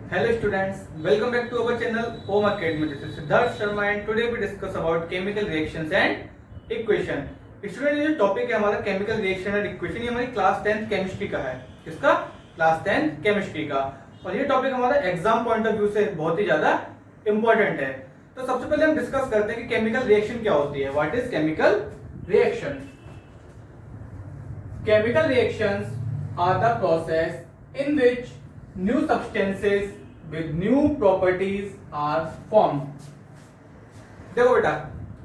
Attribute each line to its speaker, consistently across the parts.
Speaker 1: Hello students, welcome back to our channel Home Academy. This is Siddharth Sharma and today we discuss about chemical reactions and equation. Student ये जो topic है हमारा chemical reaction and equation, ये हमारी class 10th chemistry का है। किसका? Class 10th chemistry का। और ये टॉपिक हमारा एग्जाम पॉइंट ऑफ व्यू से बहुत ही ज्यादा इंपॉर्टेंट है। तो सबसे पहले हम डिस्कस करते हैं कि केमिकल रिएक्शन क्या होती है। What is chemical reaction? Chemical reactions are the process in which new substances with new properties are formed. देखो बेटा,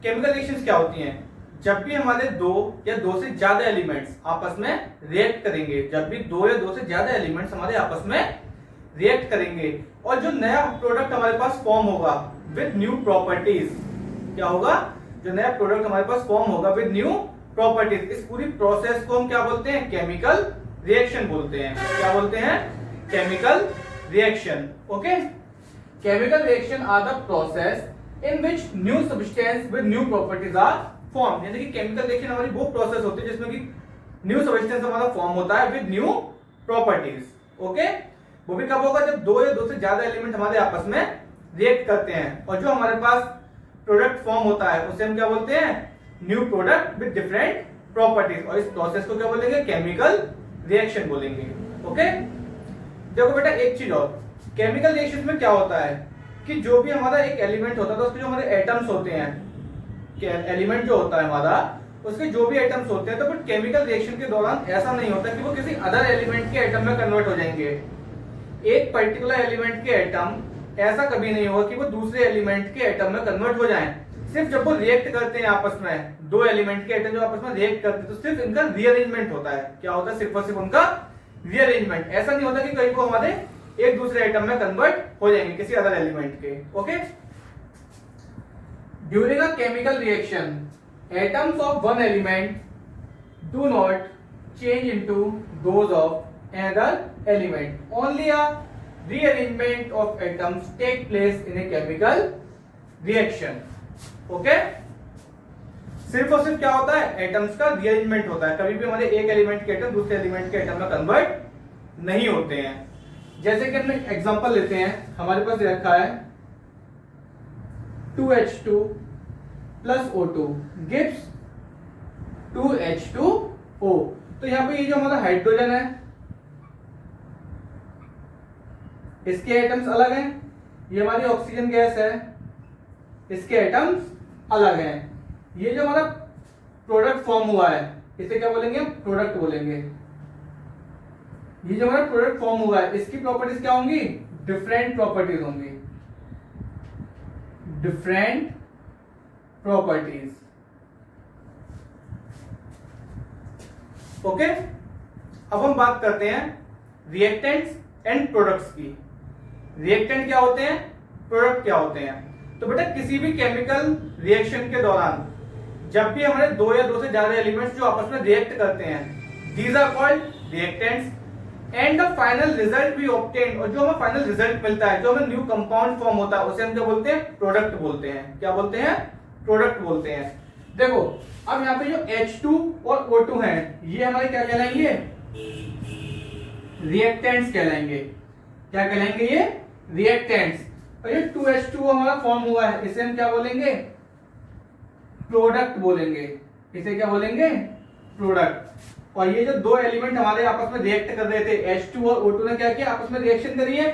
Speaker 1: केमिकल रिएक्शंस क्या होती हैं? जब भी हमारे दो या दो से ज्यादा एलिमेंट्स आपस में रिएक्ट करेंगे, जब भी दो या दो से ज्यादा एलिमेंट्स हमारे आपस में रिएक्ट करेंगे और जो नया प्रोडक्ट हमारे पास फॉर्म होगा विद न्यू प्रॉपर्टीज, क्या होगा? जो नया प्रोडक्ट हमारे पास फॉर्म होगा विद न्यू प्रॉपर्टीज, इस पूरी प्रोसेस को हम क्या बोलते हैं? केमिकल रिएक्शन बोलते हैं। क्या बोलते हैं? Chemical reaction. Okay, chemical reaction are the process in which new substance with new properties are form. यानी कि केमिकल रिएक्शन हमारी वो प्रोसेस होती है जिसमें कि न्यू सब्सटेंस हमारा फॉर्म होता है विद न्यू प्रॉपर्टीज। ओके, वो भी कब होगा? जब दो या दो से ज्यादा एलिमेंट हमारे आपस में रिएक्ट करते हैं और जो हमारे पास प्रोडक्ट फॉर्म होता है उसे हम क्या बोलते हैं? New product with different properties. और इस प्रोसेस को क्या बोलेंगे? केमिकल रिएक्शन बोलेंगे। ओके, देखो बेटा एक चीज और, केमिकल रिएक्शन में क्या होता है कि जो भी हमारा एक एलिमेंट होता है तो उसके जो हमारे एटम्स होते हैं, एलिमेंट जो होता है हमारा, उसके जो भी एटम्स होते हैं, तो बट केमिकल रिएक्शन के दौरान ऐसा नहीं होता कि वो किसी अदर एलिमेंट के एटम में कन्वर्ट हो जाएंगे। एक पर्टिकुलर एलिमेंट के एटम ऐसा कभी नहीं होगा कि वो दूसरे एलिमेंट के एटम में कन्वर्ट हो जाएं। सिर्फ जब वो रिएक्ट करते हैं आपस में, दो एलिमेंट के एटम जो आपस में रिएक्ट करते हैं, तो सिर्फ इनका रीअरेंजमेंट होता है। क्या होता है? सिर्फ और सिर्फ उनका रीअरेंजमेंट। ऐसा नहीं होता कि कहीं को हमारे एक दूसरे एटम में कन्वर्ट हो जाएंगे किसी अदर एलिमेंट के। Okay, during a chemical reaction atoms of one element do not change into those of another element. Only a rearrangement of atoms take place in a chemical reaction. Okay, सिर्फ और सिर्फ क्या होता है? Atoms का rearrangement होता है। कभी भी हमारे एक एलिमेंट के एटम दूसरे एलिमेंट के एटम में कन्वर्ट नहीं होते हैं। जैसे कि हम एग्जांपल लेते हैं, हमारे पास रखा है 2H2 plus O2 gives 2H2O। तो यहां पे ये जो हमारा हाइड्रोजन है, इसके एटम्स अलग हैं। ये हमारी ऑक्सीजन गैस है, इसके एटम्स अलग हैं। ये जो हमारा प्रोडक्ट फॉर्म हुआ है इसे क्या बोलेंगे? प्रोडक्ट बोलेंगे। ये जो हमारा प्रोडक्ट फॉर्म हुआ है इसकी प्रॉपर्टीज क्या होंगी? डिफरेंट प्रॉपर्टीज होंगी। Different properties. ओके, अब हम बात करते हैं रिएक्टेंट्स एंड प्रोडक्ट्स की। रिएक्टेंट क्या होते हैं? प्रोडक्ट क्या होते हैं? तो बेटा किसी भी केमिकल रिएक्शन के दौरान जब भी हमारे दो या दो से ज्यादा एलिमेंट्स जो आपस में रिएक्ट करते हैं, these are called reactants and the final result we obtain. और जो हमें फाइनल रिजल्ट मिलता है, जो हमें न्यू कंपाउंड फॉर्म होता है, उसे हम क्या बोलते हैं? प्रोडक्ट बोलते हैं। क्या बोलते हैं? प्रोडक्ट बोलते हैं। देखो अब यहाँ पे जो H2 और O2 हैं, ये हमारे क्या कहलाएंगे? रिएक्टेंट्स कहलाएंगे। क्या कहलाएंगे? ये रिएक्टेंट्स। और ये 2H2 हमारा फॉर्म हुआ है, इसे हम क्या बोलेंगे? प्रोडक्ट बोलेंगे। इसे क्या बोलेंगे? प्रोडक्ट। और ये जो दो एलिमेंट हमारे आपस में रिएक्ट कर रहे थे, H2 और O2 ने क्या किया? आपस में रिएक्शन करी है।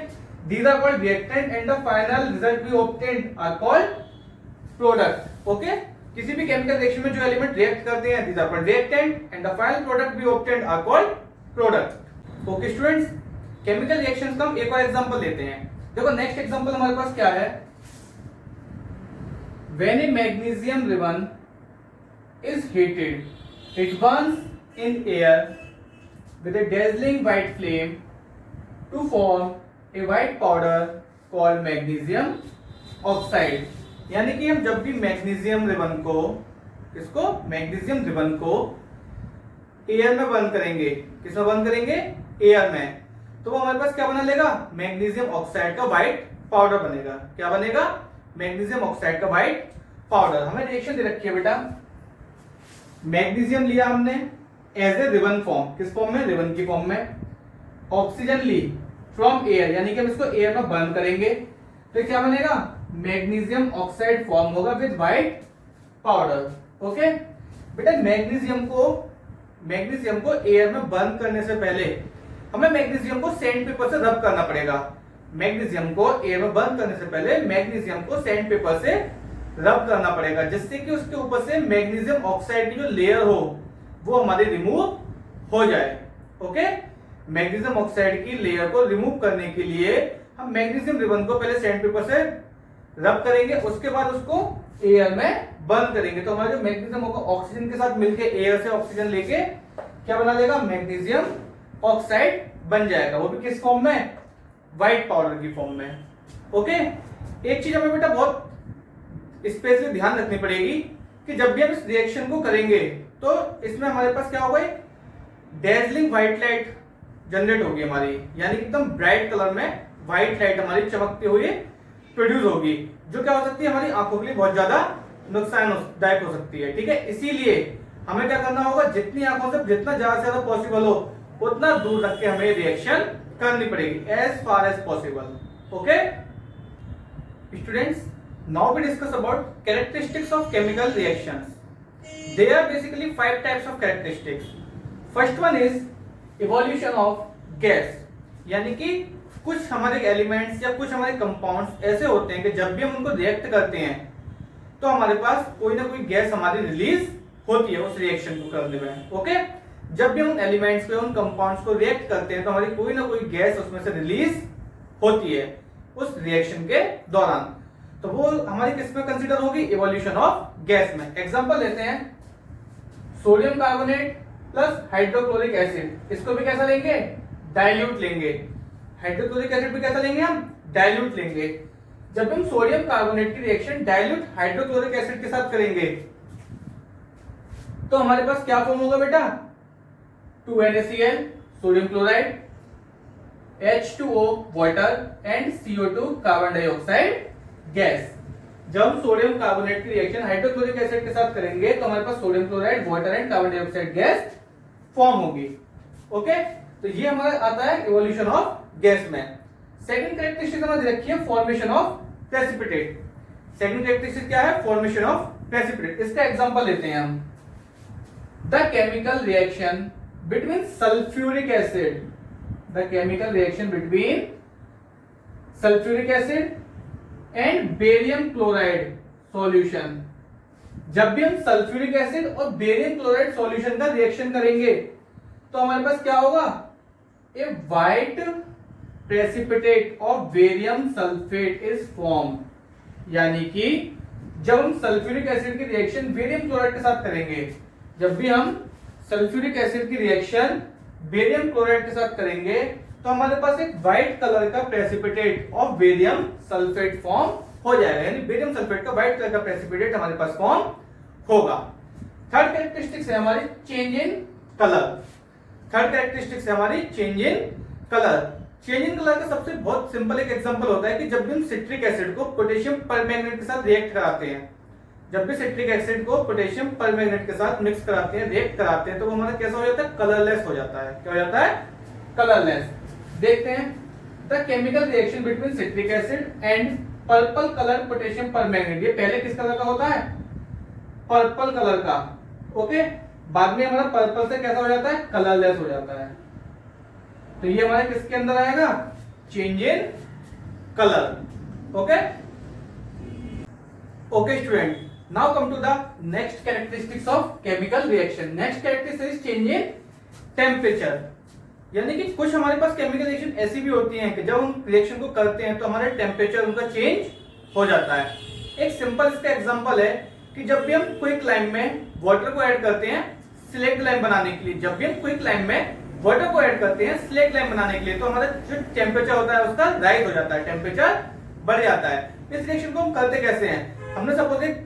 Speaker 1: These are called reactant and the final result we obtained are called product. Okay, किसी भी केमिकल रिएक्शन में जो एलिमेंट रिएक्ट करते हैं, these are called reactant and the final product we obtained are called product. Okay students, chemical reactions का हम एक और एग्जांपल लेते हैं। देखो नेक्स्ट एग्जांपल हमारे पास क्या है? When a magnesium ribbon is heated, it burns in air with a dazzling white flame to form a white powder called magnesium oxide। यानी कि हम जब भी मैग्नीशियम रिबन को, किसको? मैग्नीशियम रिबन को एयर में बर्न करेंगे। किसमें बर्न करेंगे? एयर में। तो वो हमारे पास क्या बना लेगा? मैग्नीशियम ऑक्साइड का व्हाइट पाउडर बनेगा। क्या बनेगा? मैग्नीशियम ऑक्साइड का व्हाइट पाउडर। हमें रिएक्शन दे रखी है बेटा, मैग्नीशियम लिया हमने एज ए रिबन फॉर्म। किस फॉर्म में? रिबन की फॉर्म में। ऑक्सीजन ली फ्रॉम एयर, यानी कि हम इसको एयर में बर्न करेंगे तो क्या बनेगा, मैग्नीशियम ऑक्साइड फॉर्म होगा विद व्हाइट पाउडर। ओके बेटा, मैग्नीशियम को एयर में बर्न करने से पहले हमें मैग्नीशियम को सैंड पेपर से रब करना पड़ेगा। मैग्नीशियम को एयर में बर्न करने से पहले मैग्नीशियम को सैंड पेपर से रब करना पड़ेगा, जिससे कि उसके ऊपर से मैग्नीशियम ऑक्साइड की जो लेयर हो वो हमारी रिमूव हो जाए। ओके, मैग्नीशियम ऑक्साइड की लेयर को रिमूव करने के लिए हम मैग्नीशियम रिबन को पहले सैंड पेपर से रब करेंगे, उसके बाद उसको एयर में बर्न करेंगे तो हमारा जो मैग्नीशियम होगा ऑक्सीजन के साथ मिलके एयर से ऑक्सीजन लेके क्या बना लेगा, मैग्नीशियम ऑक्साइड बन जाएगा, वो भी किस फॉर्म में, व्हाइट पाउडर की फॉर्म में। ओके, एक चीज हमें बेटा बहुत स्पेशली ध्यान रखनी पड़ेगी कि जब भी हम इस रिएक्शन को करेंगे तो इसमें हमारे पास क्या होगा, एक डेजलिंग व्हाइट लाइट जनरेट होगी हमारी, यानी एकदम ब्राइट कलर में व्हाइट लाइट हमारी चमकती हुई प्रोड्यूस होगी, जो क्या हो सकती है, हमारी आंखों के लिए बहुत ज्यादा नुकसानदायक हो सकती है। ठीक है, इसीलिए हमें क्या करना होगा, जितनी आंखों से जितना ज्यादा से ज्यादा पॉसिबल हो उतना दूर रख के हमें रिएक्शन करनी पड़ेगी, as far as possible. Okay students, now we discuss about characteristics of chemical reactions. There are basically 5 types of characteristics. First one is evolution of gas, यानी कि कुछ हमारे एलिमेंट्स या कुछ हमारे कंपाउंड्स ऐसे होते हैं कि जब भी हम उनको रिएक्ट करते हैं तो हमारे पास कोई ना कोई गैस हमारी रिलीज होती है उस रिएक्शन को करने में। ओके, जब भी हम एलिमेंट्स को, उन कंपाउंड्स को रिएक्ट करते हैं तो हमारी कोई ना कोई गैस उसमें से रिलीज होती है उस रिएक्शन के दौरान, तो वो हमारी किस में कंसीडर होगी, इवोल्यूशन ऑफ गैस में। एग्जांपल लेते हैं, sodium carbonate plus hydrochloric acid, इसको भी कैसा लेंगे, डाइल्यूट लेंगे। हाइड्रोक्लोरिक एसिड भी कैसा लेंगे, हम डाइल्यूट लेंगे। जब हम सोडियम कार्बोनेट की रिएक्शन डाइल्यूट हाइड्रोक्लोरिक एसिड के साथ करेंगे तो हमारे पास क्या फॉर्म होगा बेटा, 2NaCl sodium chloride, H2O water and CO2 carbon dioxide gas. जब हम सोडियम कार्बोनेट की रिएक्शन हाइड्रोक्लोरिक एसिड के साथ करेंगे तो हमारे पास sodium chloride, water and carbon dioxide gas form होगी। ओके, तो ये हमारा आता है इवोल्यूशन ऑफ गैस में। सेकंड कैरेक्टरिस्टिक हमारी रखी है formation of precipitate. Second characteristic क्या है, फॉर्मेशन ऑफ प्रेसिपिटेट। इसका एग्जांपल लेते हैं हम, the chemical reaction between sulphuric acid, the chemical reaction between sulphuric acid and barium chloride solution. जब भी हम सल्फ्यूरिक एसिड और बेरियम क्लोराइड सॉल्यूशन का रिएक्शन करेंगे तो हमारे पास क्या होगा, a white precipitate of barium sulphate is form, यानी कि जब हम सल्फ्यूरिक एसिड की रिएक्शन बेरियम क्लोराइड के साथ करेंगे, जब भी हम सल्फ्यूरिक एसिड की रिएक्शन बेरियम क्लोराइड के साथ करेंगे तो हमारे पास एक व्हाइट कलर का precipitate of barium sulphate form हो जाएगा, यानी बेरियम सल्फेट का व्हाइट कलर का प्रेसिपिटेट हमारे पास फॉर्म होगा। थर्ड कैरेक्टरिस्टिक्स है हमारी change in colour. Third characteristics है हमारी change in colour. Change in colour का सबसे बहुत सिंपल एक एग्जांपल होता है कि जब भी हम सिट्रिक एसिड को पोटेशियम परमैंगनेट के साथ रिएक्ट कराते हैं, जब भी सिट्रिक एसिड को पोटेशियम परमैंगनेट के साथ मिक्स कराते हैं, रिएक्ट कराते हैं, तो वो हमारा कैसा हो जाता है, कलरलेस हो जाता है। क्या हो जाता है, कलरलेस। देखते हैं, the chemical reaction between citric acid and purple colour potassium permanganate, ये पहले किस कलर का होता है, पर्पल कलर का। ओके, बाद में हमारा पर्पल से कैसा हो जाता है, कलरलेस हो जाता है। तो ये हमारे किसके अंदर आएगा, change in colour. Okay okay student, now come to the next characteristics of chemical reaction. Next characteristic is change in temperature, यानी कि कुछ हमारे पास केमिकल रिएक्शन ऐसी भी होती हैं कि जब हम रिएक्शन को करते हैं तो हमारे टेम्परेचर उनका चेंज हो जाता है। एक सिंपल इसका एग्जांपल है कि जब भी हम क्विक लाइम में वाटर को ऐड करते हैं सिलेक्ट लाइम बनाने के लिए, जब भी हम क्विक लाइम में वाटर को ऐड करते हैं सिलेक्ट लाइम बनाने के लिए, तो हमारा जो टेम्परेचर होता है उसका राइज हो जाता है, टेम्परेचर बढ़ जाता है। इस रिएक्शन को हम करते कैसे हैं, हमने सपोज एक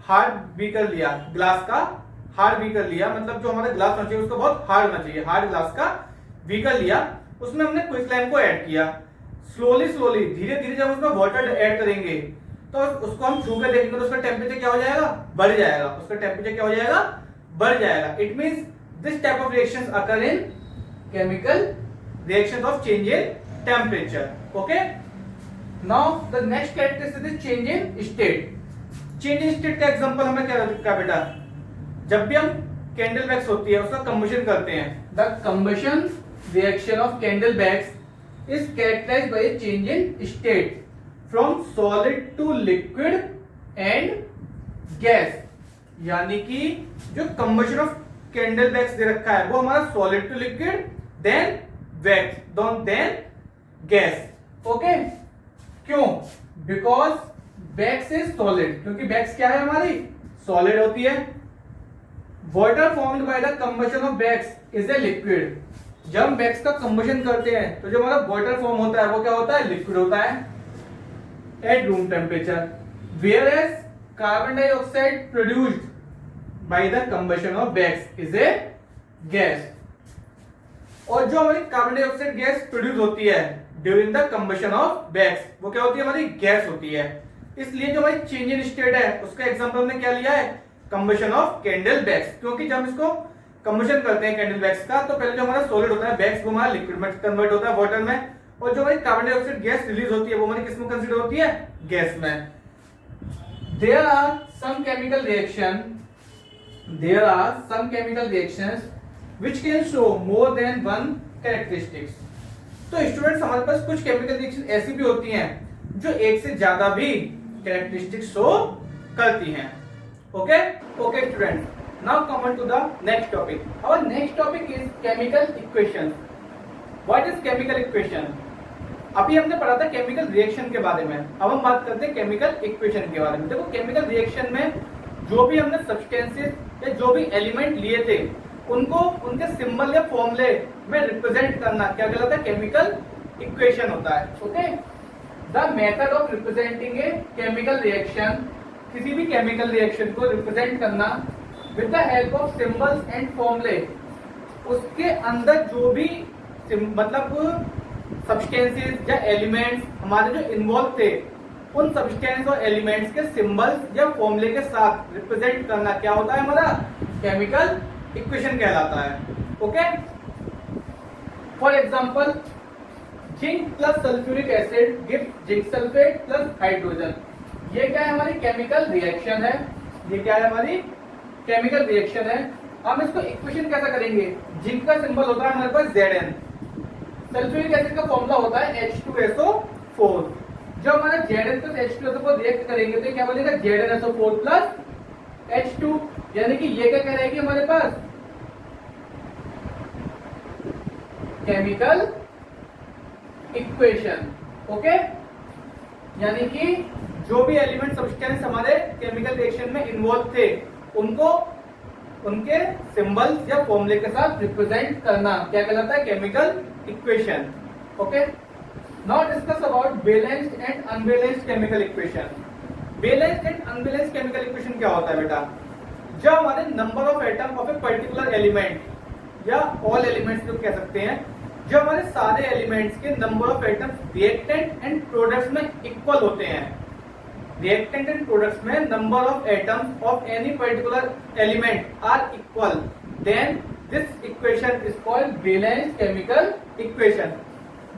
Speaker 1: हार्ड बीकर लिया, ग्लास का हार्ड बीकर लिया, मतलब जो हमारा ग्लास होना चाहिए उसको बहुत हार्ड होना चाहिए, हार्ड ग्लास का बीकर लिया, उसमें हमने क्विक लाइम को ऐड किया। स्लोली स्लोली धीरे धीरे जब उसमें वाटर ऐड करेंगे तो उसको हम छू कर देखेंगे तो उसका टेम्परेचर क्या हो जाएगा, बढ़ जाएगा, उसका टेम्परेचर क्या हो जाएगा, बढ़ जाएगा। It means this type of reactions occur in chemical reactions of change in temperature. Okay, now the next characteristic is change in state. Change in state का एग्जांपल हमें क्या बेटा, जब भी हम कैंडल वैक्स होती है उसका कंबशन करते हैं, the combustion reaction of candle wax is characterized by a change in state from solid to liquid and gas. यानी कि जो कंबशन ऑफ कैंडल वैक्स दे रखा है वो हमारा solid to liquid, then wax, then gas. Okay, क्यों? Because wax is solid, क्योंकि वैक्स क्या है हमारी, सॉलिड होती है. Water formed by the combustion of wax is a liquid. जब हम वैक्स का कंबशन करते हैं तो जो हमारा वाटर फॉर्म होता है वो क्या होता है, लिक्विड होता है at room temperature. Whereas carbon dioxide produced by the combustion of wax is A gas. और जो हमारी कार्बन डाइऑक्साइड गैस प्रोड्यूस होती है during the combustion of wax वो क्या होती है, हमारी गैस होती है. इसलिए जो हमारी चेंज इन स्टेट है उसका एग्जांपल हमने क्या लिया है, कंबशन ऑफ कैंडल वैक्स. क्योंकि जब इसको कंबशन करते हैं कैंडल वैक्स का तो पहले जो हमारा सॉलिड होता है वैक्स वो हमारा लिक्विड में कन्वर्ट होता है, वाटर में. और जो हमारी कार्बन डाइऑक्साइड गैस रिलीज होती है वो हमारी किस में कंसीडर होती है, गैस में. There are some chemical reactions which can show more than one characteristics. तो स्टूडेंट्स हमारे पास कुछ केमिकल रिएक्शन ऐसी भी होती हैं जो एक से ज्यादा भी कैरेक्टरिस्टिक्स शो करती हैं. Okay students, now come on to the next topic. Our next topic is chemical equation. What is chemical equation? अभी हमने पढ़ा था केमिकल रिएक्शन के बारे में, अब हम बात करते हैं केमिकल इक्वेशन के बारे में. देखो केमिकल रिएक्शन में जो भी हमने सब्सटेंसेस या जो भी एलिमेंट लिए थे उनको उनके सिंबल या फॉर्मूले में रिप्रेजेंट करना क्या कहलाता है, केमिकल इक्वेशन होता है. Okay, the method of representing A chemical reaction, किसी भी केमिकल रिएक्शन को रिप्रेजेंट करना with the help of symbols and फॉर्मूले. उसके अंदर जो भी मतलब सब्सटेंसेस या एलिमेंट्स हमारे जो इन्वॉल्व थे उन सब्सटेंस और एलिमेंट्स के सिंबल्स या फॉर्मूले के साथ रिप्रेजेंट करना क्या होता है, हमारा केमिकल इक्वेशन कहलाता है. Okay, for example zinc plus sulphuric acid gives zinc sulphate plus hydrogen. ये क्या है, हमारी केमिकल रिएक्शन है. ये क्या है, हमारी केमिकल रिएक्शन है. हम इसको इक्वेशन कैसा करेंगे, जिंक का सिंबल होता है हमारे पास Zn, सल्फ्यूरिक एसिड का फॉर्मूला होता है H2SO4. जब हमारा Zn प्लस H2SO4 रिएक्ट करेंगे तो क्या बनेगा, ZnSO4 प्लस H2. यानी कि ये क्या कह रहेगी हमारे पास, केमिकल इक्वेशन. ओके, यानी कि जो भी एलिमेंट सब्सटेंस हमारे केमिकल रिएक्शन में इन्वॉल्व थे उनको उनके सिंबल्स या फॉर्मूले के साथ रिप्रेजेंट करना क्या कहलाता है, chemical equation. Okay, now discuss about balanced and unbalanced chemical equation. Balanced and unbalanced chemical equation क्या होता है बेटा, जब हमारे number of atom of a particular element या ऑल एलिमेंट्स जो कह सकते हैं, जो हमारे सारे एलिमेंट्स के number of atoms reactant and products में इक्वल होते हैं. रिएक्टेंट एंड प्रोडक्ट्स में number of atoms of any particular element are equal, then this equation is called balanced chemical equation.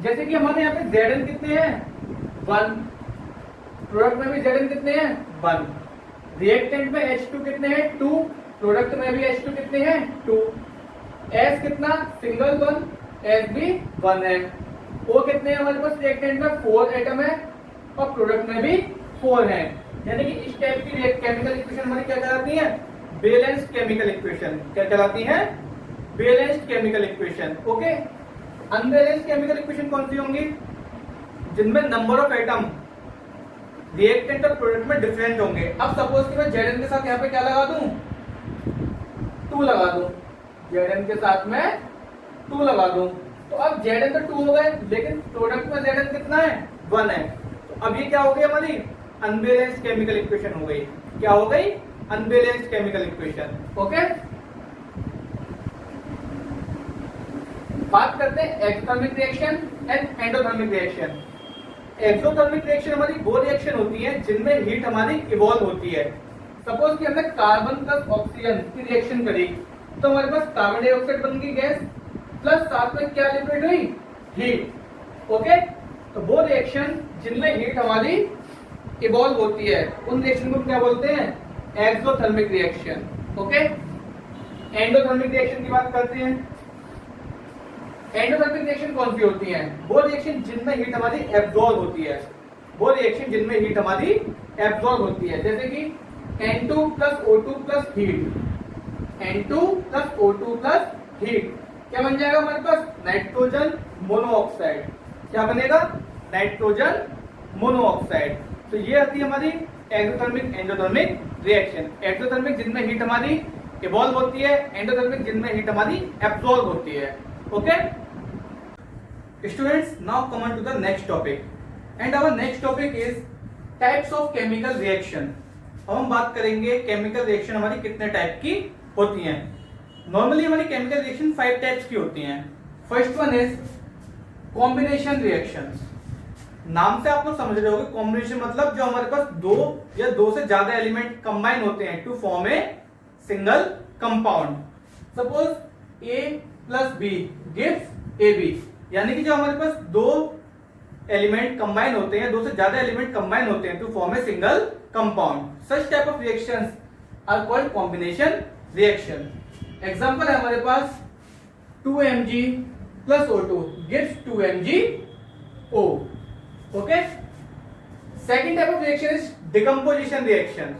Speaker 1: जैसे कि हमारे यहाँ पे Zn कितने हैं, 1. प्रोडक्ट में भी Zn कितने हैं, 1. रिएक्टेंट में H2 कितने हैं, 2. प्रोडक्ट में भी H2 कितने हैं, 2. S कितना, सिंगल 1, S भी 1 है. O कितने हैं हमारे पास, रिएक्टेंट में 4 एटम है और प्रोडक्ट में भी 4 है. यानी कि इस टाइप की केमिकल इक्वेशन हमारी क्या कहलाती है, बैलेंस्ड केमिकल इक्वेशन. क्या कहलाती है, balanced chemical equation. Okay, unbalanced chemical equation कौन सी होंगी, जिनमें नंबर ऑफ एटम रिएक्टेंट और प्रोडक्ट में डिफरेंट होंगे. अब सपोज कि मैं Zn के साथ यहाँ पे क्या लगा दूं, 2 लगा दूं. Zn के साथ में 2 लगा दूं तो अब Zn तो 2 हो गए, लेकिन प्रोडक्ट में Zn कितना है, 1 है. तो अब ये क्या हो गई, हमारी अनबैलेंस्ड केमिकल इक्वेशन हो गई. क्या हो गई, अनबैलेंस्ड केमिकल इक्वेशन. ओके, बात करते हैं exothermic reaction and endothermic reaction. Exothermic reaction हमारी वो रिएक्शन होती है जिनमें हीट हमारी इवॉल्व होती है. सपोज कि हमने कार्बन प्लस ऑक्सीजन की रिएक्शन करी तो हमारे पास कार्बन डाइऑक्साइड बन गई गैस, प्लस साथ में क्या लिक्विड हुई, हीट. ओके, तो वो रिएक्शन जिनमें हीट हमारी इवॉल्व होती है उन रिएक्शन को क्या बोलते हैं? Exothermic reaction. Okay, endothermic reaction की बात करते हैं। एंडोथर्मिक रिएक्शन कौन सी होती है? वो रिएक्शन जिनमें हीट हमारी एब्जॉर्ब होती है, वो रिएक्शन जिनमें हीट हमारी एब्जॉर्ब होती है, जैसे कि N2 plus O2 plus heat, N2 plus O2 plus heat क्या बन जाएगा हमारे पास? Nitrogen monoxide. क्या बनेगा? Nitrogen monoxide. तो ये आती है हमारी एक्सोथर्मिक एंडोथर्मिक रिएक्शन। एक्सोथर्मिक जिनमें हीट हमारी इवॉल्व होती है, एंडोथर्मिक जिनमें हीट हमारी एब्जॉर्ब होती है। Okay students, now come on to the next topic and our next topic is types of chemical reaction. अब हम बात करेंगे केमिकल रिएक्शन हमारी कितने टाइप की होती हैं। नॉर्मली हमारी केमिकल रिएक्शन 5 टाइप्स की होती हैं। First one is combination reactions. नाम से आप लोग समझ रहे होंगे, कॉम्बिनेशन मतलब जो हमारे पास दो या दो से ज्यादा एलिमेंट कंबाइन होते हैं to form a single compound. Suppose A plus B gives A B, यानी कि जो हमारे पास दो एलिमेंट कंबाइन होते हैं, दो से ज्यादा एलिमेंट कंबाइन होते हैं to form a single compound. Such type of reactions are called combination reaction. Example है हमारे पास 2Mg plus O2 gives 2MgO. Okay. Second type of reaction is decomposition reaction.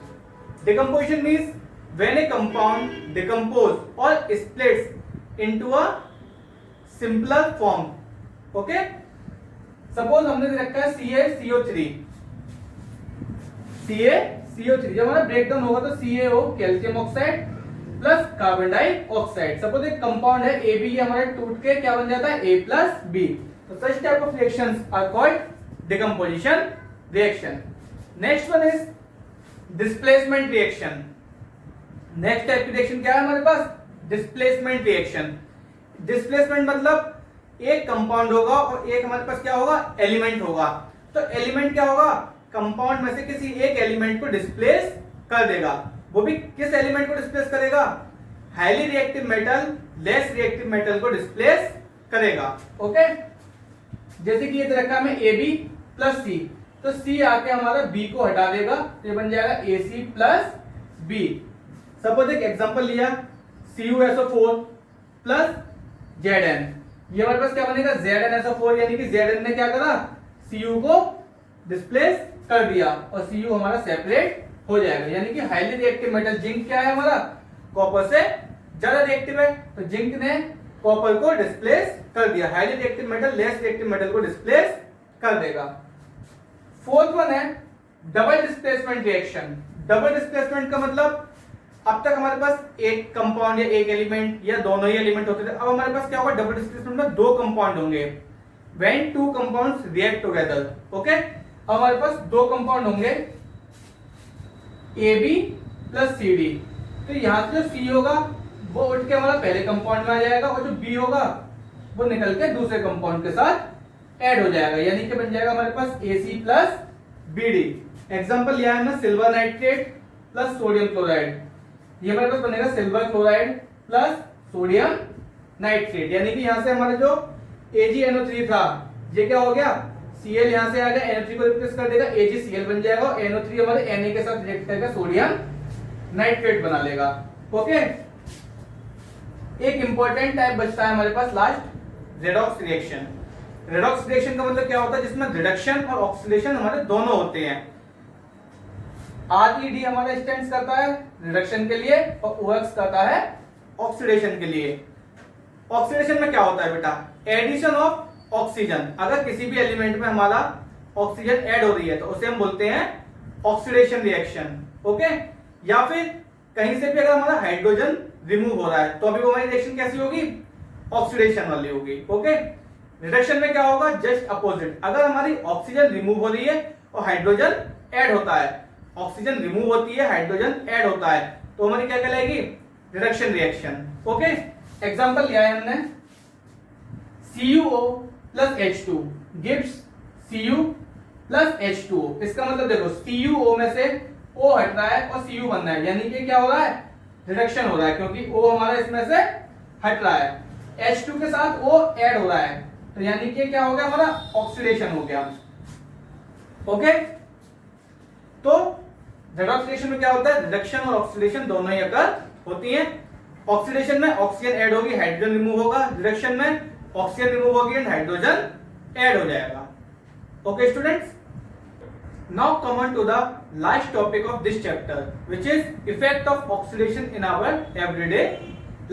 Speaker 1: Decomposition means when a compound decompose or splits into a simpler form. Okay. Suppose हमने दे रखा है CaCO3. CaCO3 जब हमारा breakdown होगा तो CaO calcium oxide plus carbon dioxide. Suppose एक compound है AB, ये हमारा टूट के क्या बन जाता है? A plus B। तो such type of reactions are called decomposition reaction. Next one is displacement reaction. Next type की रिएक्शन क्या है हमारे पास? Displacement reaction. डिस्प्लेसमेंट मतलब एक कंपाउंड होगा और एक हमारे पास क्या होगा? एलिमेंट होगा। तो एलिमेंट क्या होगा? कंपाउंड में से किसी एक एलिमेंट को डिस्प्लेस कर देगा। वो भी किस एलिमेंट को डिस्प्लेस करेगा? Highly reactive metal less reactive metal को डिस्प्लेस करेगा। ओके, जैसे कि ये दे रखा है AB प्लस C, तो C आके हमारा B को हटा देगा, तो ये बन जाएगा AC प्लस B। सपोज एक एग्जांपल लिया CuSO4 प्लस Zn, ये हमारे पास क्या बनेगा? ZnSO4, यानी कि Zn ने क्या करा? Cu को डिस्प्लेस कर दिया और Cu हमारा सेपरेट हो जाएगा। यानी कि हाईली रिएक्टिव मेटल जिंक क्या है हमारा? कॉपर से ज्यादा रिएक्टिव है, तो जिंक ने कॉपर को डिस्प्लेस कर दिया। Highly reactive metal less reactive metal को डिस्प्लेस कर देगा। फोर्थ वन है double displacement reaction. Double displacement का मतलब अब तक हमारे पास एक कंपाउंड या एक एलिमेंट या दोनों ही एलिमेंट होते थे, अब हमारे पास क्या होगा? डबल डिस्प्लेसमेंट में दो कंपाउंड होंगे। When two compounds react together. Okay, अब हमारे पास दो कंपाउंड होंगे AB प्लस CD, तो यहां से जो C होगा वो उठ के हमारा पहले कंपाउंड में आ जाएगा और जो B होगा वो निकल के दूसरे कंपाउंड के साथ ऐड हो जाएगा, यानी कि बन जाएगा हमारे पास AC प्लस BD। एग्जांपल लिया है ना silver nitrate plus sodium chloride, ये हमारे पास बनेगा silver chloride plus sodium nitrate, यानी कि यहां से हमारा जो AgNO3 था ये क्या हो गया? Cl यहां से आ गया, NO3 को रिप्लेस कर देगा, AgCl बन जाएगा और NO3 हमारे Na के साथ रिएक्ट करके सोडियम नाइट्रेट बना लेगा। ओके, एक इंपॉर्टेंट टाइप बचता है हमारे पास last, redox reaction. Redox reaction का मतलब क्या होता है? जिसमें रिडक्शन और ऑक्सीडेशन हमारे दोनों होते हैं। RED हमारा स्टैंड्स करता है रिडक्शन के लिए और OX करता है ऑक्सीडेशन के लिए। ऑक्सीडेशन में क्या होता है बेटा? Addition of oxygen. अगर किसी भी एलिमेंट में हमारा ऑक्सीजन ऐड हो रही है तो उसे हम बोलते हैं ऑक्सीडेशन रिएक्शन। ओके, या फिर कहीं से भी अगर हमारा हाइड्रोजन रिमूव हो रहा है तो अभी वो हमारी रिएक्शन कैसी होगी? ऑक्सीडेशन वाली होगी। ओके, रिडक्शन में क्या होगा? Just opposite. अगर हमारी ऑक्सीजन रिमूव हो रही है और हाइड्रोजन ऐड होता है, ऑक्सीजन रिमूव होती है हाइड्रोजन ऐड होता है, तो हमारी क्या कहलाएगी? Reduction reaction. ओके, एग्जांपल लिया है हमने CuO plus H2 gives Cu plus H2O। इसका मतलब देखो CuO में से O हट रहा है और Cu बन रहा है, यानी कि क्या हो रहा है? रिडक्शन हो रहा है, क्योंकि O हमारा इसमें से हट रहा है। H2 के साथ O ऐड हो रहा है, तो यानी कि क्या हो गया हमारा ऑक्सीडेशन हो गया। ओके, तो जेड ऑक्सीडेशन में क्या होता है, रिडक्शन और ऑक्सीडेशन दोनों ही अकर होती हैं। ऑक्सीडेशन में ऑक्सीजन ऐड होगी, हाइड्रोजन रिमूव होगा, रिडक्शन में ऑक्सीजन रिमूव होगी एंड हाइड्रोजन ऐड हो जाएगा। Okay students, now come on to the last topic of this chapter which is effect of oxidation in our everyday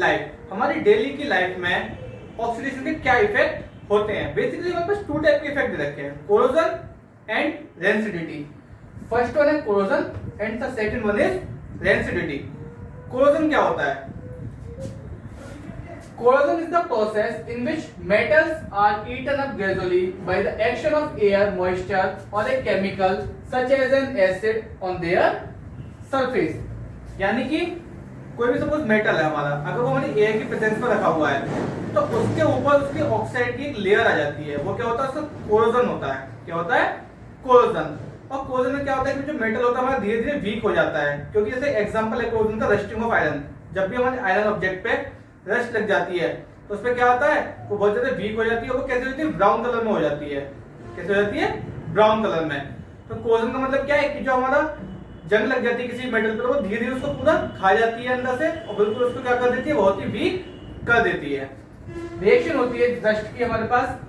Speaker 1: life। हमारी daily की life में oxidation के क्या इफेक्ट होते हैं। बेसिकली हमारे पास टू टाइप के इफेक्ट दे रखे हैं, corrosion and rancidity. First one है corrosion and the second one is rancidity. Corrosion क्या होता है? Corrosion is the process in which metals are eaten up gradually by the action of air, moisture or a chemical such as an acid on their surface। यानी कि कोई भी suppose metal है हमारा, अगर वो हमारी एयर की प्रेजेंस में रखा हुआ है तो उसके ऊपर उसकी ऑक्साइड की एक लेयर आ जाती है, वो क्या होता है, उसका कोरोजन होता है। क्या होता है? कोरोजन। और कोरोजन में क्या होता है कि जो मेटल होता है हमारा धीरे धीरे वीक हो जाता है, क्योंकि जैसे एग्जांपल है कोरोजन का रस्टिंग ऑफ आयरन। जब भी हमारे आयरन ऑब्जेक्ट पे रस्ट लग जाती है तो उसपे क्या होता है, वो बहुत ज्यादा वीक हो जाती है, वो कैसे होती है, ब्राउन कलर में हो जाती है। कैसे हो जाती है? ब्राउन कलर में। तो कोरोजन का मतलब क्या है कि जो हमारा जंग लग जाती है किसी मेटल पर, वो धीरे धीरे उसको पूरा खा जाती है अंदर से और बिल्कुल उसको क्या कर देती है, बहुत ही वीक कर देती है। रिएक्शन होती है रस्ट की हमारे पास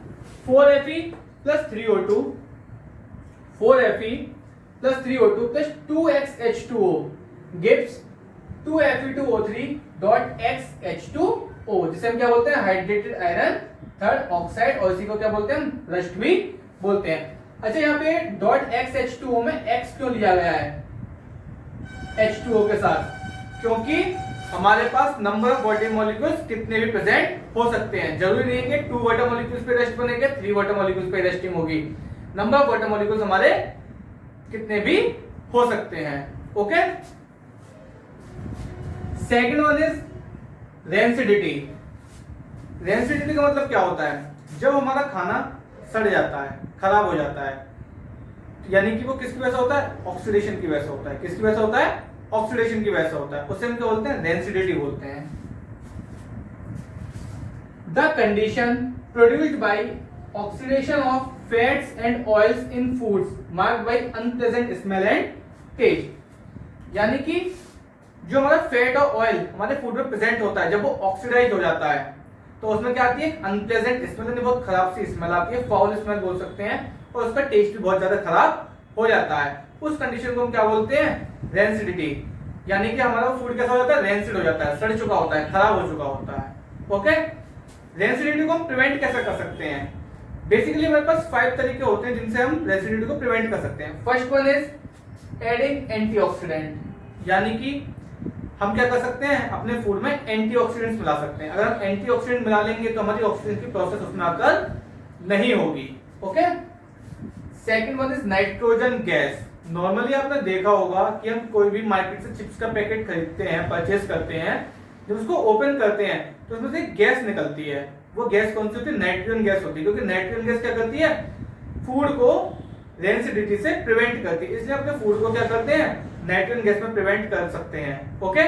Speaker 1: 4Fe plus 3O2 4Fe plus 3O2 plus 2xH2O gives 2Fe2O3 dot XH2O, जिसे हम क्या बोलते हैं, हाइड्रेटेड आयरन थर्ड ऑक्साइड, और इसी को क्या बोलते हैं हम, रस्ट भी बोलते हैं। अच्छा, यहाँ पे डॉट XH2O में X क्यों लिया गया है H2O के साथ? क्योंकि हमारे पास नंबर ऑफ वाटर मॉलिक्यूल्स कितने भी प्रेजेंट हो सकते हैं। जरूरी नहीं है कि 2 वाटर मॉलिक्यूल्स पे रेस्ट बनेगा, 3 वाटर मॉलिक्यूल्स पे रेस्टिंग होगी। नंबर ऑफ वाटर मॉलिक्यूल्स हमारे कितने भी हो सकते हैं। Okay, second one is rancidity. Rancidity का मतलब क्या होता है? जब हमारा खाना सड़ जाता है, खराब हो जाता है, यानी कि वो किसकी वजह से होता है, ऑक्सीडेशन की वजह से होता है। किसकी वजह से होता है? ऑक्सीडेशन की वजह से होता है। उसे हम क्या बोलते हैं, रेंसिडिटी बोलते हैं। The condition produced by oxidation of fats and oils in foods marked by unpleasant smell and taste. यानी कि जो हमारा फैट और ऑयल हमारे फूड में प्रेजेंट होता है, जब वो ऑक्सीडाइज हो जाता है तो उसमें क्या आती है, अनप्लेजेंट स्मेल, बहुत खराब सी स्मेल आती है, फाउल स्मेल बोल सकते हैं, और उसका टेस्ट भी बहुत ज्यादा खराब हो जाता है। उस कंडीशन को हम क्या बोलते हैं, रेंसिडिटी। यानी कि हमारा फूड कैसा हो जाता है, रेंसिड हो जाता है, सड़ चुका होता है, खराब हो चुका होता है। ओके, रेंसिडिटी को हम प्रिवेंट कैसे कर सकते हैं? बेसिकली हमारे पास 5 तरीके होते हैं जिनसे हम रेंसिडिटी को प्रिवेंट कर सकते हैं। First one is adding antioxidant, यानी कि हम क्या कर सकते हैं, अपने फूड में एंटीऑक्सीडेंट्स मिला सकते हैं। अगर हम एंटीऑक्सीडेंट मिला लेंगे तो हमारी ऑक्सीजन की प्रोसेस उसमें आकर नहीं होगी। Okay, second one is nitrogen gas. Normally आपने देखा होगा कि हम कोई भी मार्केट से चिप्स का पैकेट खरीदते हैं, परचेस करते हैं, जब उसको ओपन करते हैं तो उसमें से गैस निकलती है। वो गैस कौन सी होती है, नाइट्रोजन गैस होती है, क्योंकि नाइट्रोजन गैस क्या करती है, फूड को रेंसिडिटी से प्रिवेंट करती है। इसलिए अपने फूड को क्या करते हैं, नाइट्रोजन गैस में प्रिवेंट कर सकते हैं। Okay,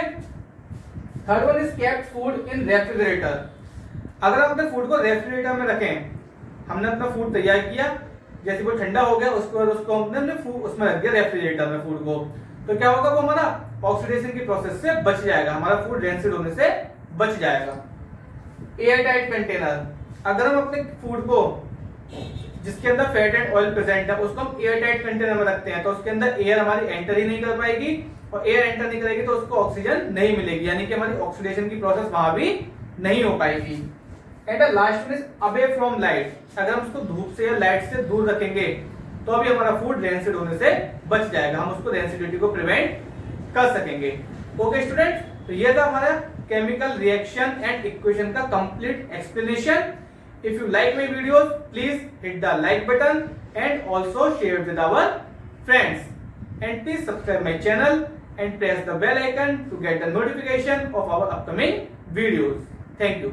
Speaker 1: third one is kept food in refrigerator. अगर आप अपने फूड को रेफ्रिजरेटर में रखें, हमने अपना फूड तैयार किया, जैसे वो ठंडा हो गया उसके बाद उसको हमने उसमें रख दिया रेफ्रिजरेटर में फूड को, तो क्या होगा, वो हमारा ऑक्सीडेशन की प्रोसेस से बच जाएगा, हमारा फूड रेंसिड होने से बच जाएगा। एयर टाइट कंटेनर, अगर हम अपने फूड को जिसके अंदर फैट एंड ऑयल प्रेजेंट है उसको हम एयर टाइट कंटेनर में रखते हैं, तो उसके अंदर एयर हमारी एंटर ही नहीं कर पाएगी, और एयर एंटर नहीं करेगी तो उसको ऑक्सीजन नहीं मिलेगी, यानी कि हमारी ऑक्सीडेशन की प्रोसेस वहां भी नहीं हो पाएगी। And the last one is away from light. अगर हम उसको धूप से या लाइट से दूर रखेंगे तो अभी हमारा फूड रेंसिड होने से बच जाएगा, हम उसको रेंसिडिटी को प्रिवेंट कर सकेंगे। ओके स्टूडेंट, तो ये था हमारा केमिकल रिएक्शन एंड इक्वेशन का complete explanation. If you like my videos, please hit the like button and also share with our friends. And please subscribe my channel and press the bell icon to get the notification of our upcoming videos. Thank you.